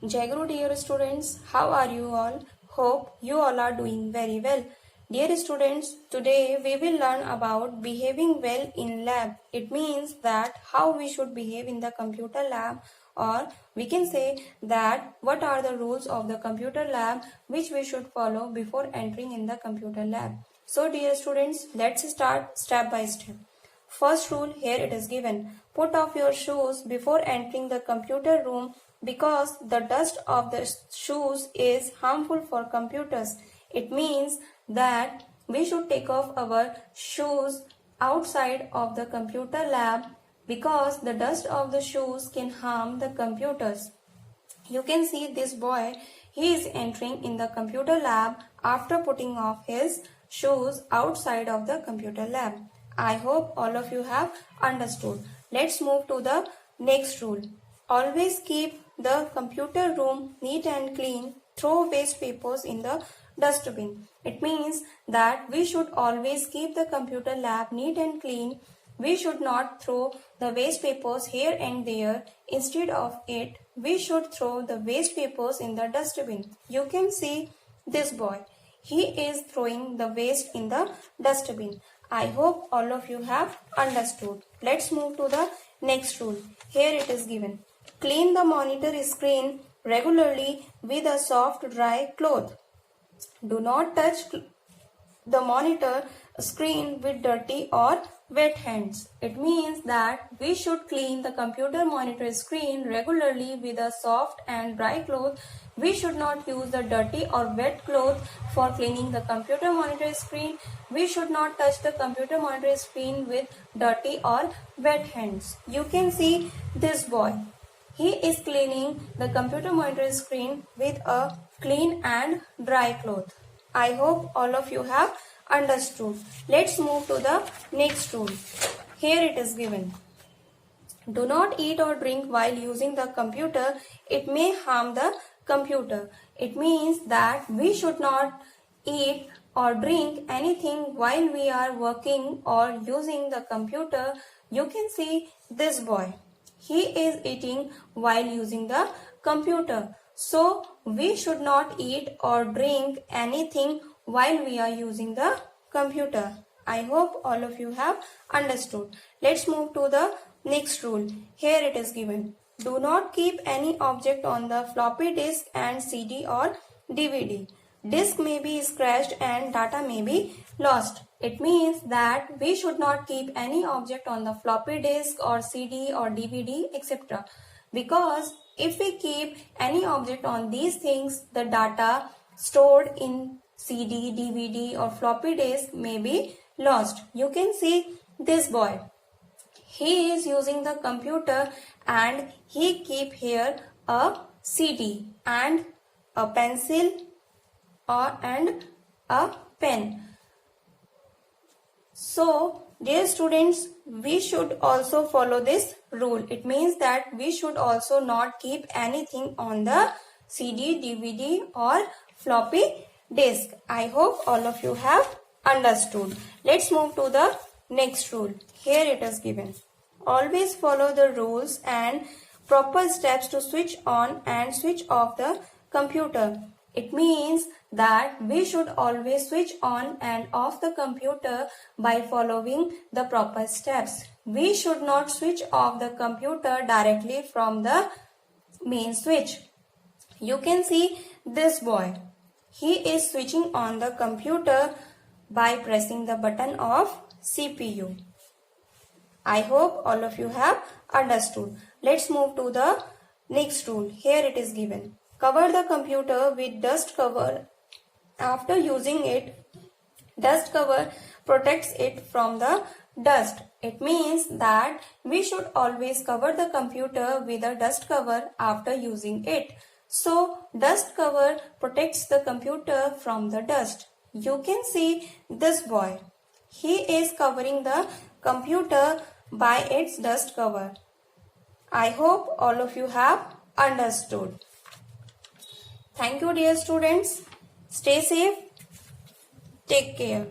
Jai Guru, dear students, how are you all? Hope you all are doing very well. Dear students, today we will learn about behaving well in lab. It means that how we should behave in the computer lab, or we can say that what are the rules of the computer lab which we should follow before entering in the computer lab. So dear students, let's start step by step. First rule, here it is given. Put off your shoes before entering the computer room because the dust of the shoes is harmful for computers. It means that we should take off our shoes outside of the computer lab because the dust of the shoes can harm the computers. You can see this boy, he is entering in the computer lab after putting off his shoes outside of the computer lab. I hope all of you have understood. Let's move to the next rule. Always keep the computer room neat and clean. Throw waste papers in the dustbin. It means that we should always keep the computer lab neat and clean. We should not throw the waste papers here and there. Instead of it, we should throw the waste papers in the dustbin. You can see this boy. He is throwing the waste in the dustbin. I hope all of you have understood. Let's move to the next rule. Here it is given. Clean the monitor screen regularly with a soft dry cloth. Do not touch the monitor screen with dirty or wet hands. It means that we should clean the computer monitor screen regularly with a soft and dry cloth. We should not use the dirty or wet cloth for cleaning the computer monitor screen. We should not touch the computer monitor screen with dirty or wet hands. You can see this boy. He is cleaning the computer monitor screen with a clean and dry cloth. I hope all of you have understood. Let's move to the next rule. Here it is given. Do not eat or drink while using the computer. It may harm the computer. It means that we should not eat or drink anything while we are working or using the computer. You can see this boy. He is eating while using the computer. So we should not eat or drink anything while we are using the computer. I hope all of you have understood. Let's move to the next rule. Here it is given. Do not keep any object on the floppy disk and CD or DVD. Disk may be scratched and data may be lost. It means that we should not keep any object on the floppy disk or CD or DVD, etc. Because if we keep any object on these things, the data stored in CD, DVD or floppy disk may be lost. You can see this boy. He is using the computer and he keep here a CD and a pencil and a pen. So, dear students, we should also follow this rule. It means that we should also not keep anything on the CD, DVD or floppy disk. I hope all of you have understood. Let's move to the next rule. Here it is given. Always follow the rules and proper steps to switch on and switch off the computer. It means that we should always switch on and off the computer by following the proper steps. We should not switch off the computer directly from the main switch. You can see this boy. He is switching on the computer by pressing the button of CPU. I hope all of you have understood. Let's move to the next rule. Here it is given. Cover the computer with dust cover. After using it, dust cover protects it from the dust. It means that we should always cover the computer with a dust cover after using it. So, dust cover protects the computer from the dust. You can see this boy. He is covering the computer by its dust cover. I hope all of you have understood. Thank you, dear students. Stay safe. Take care.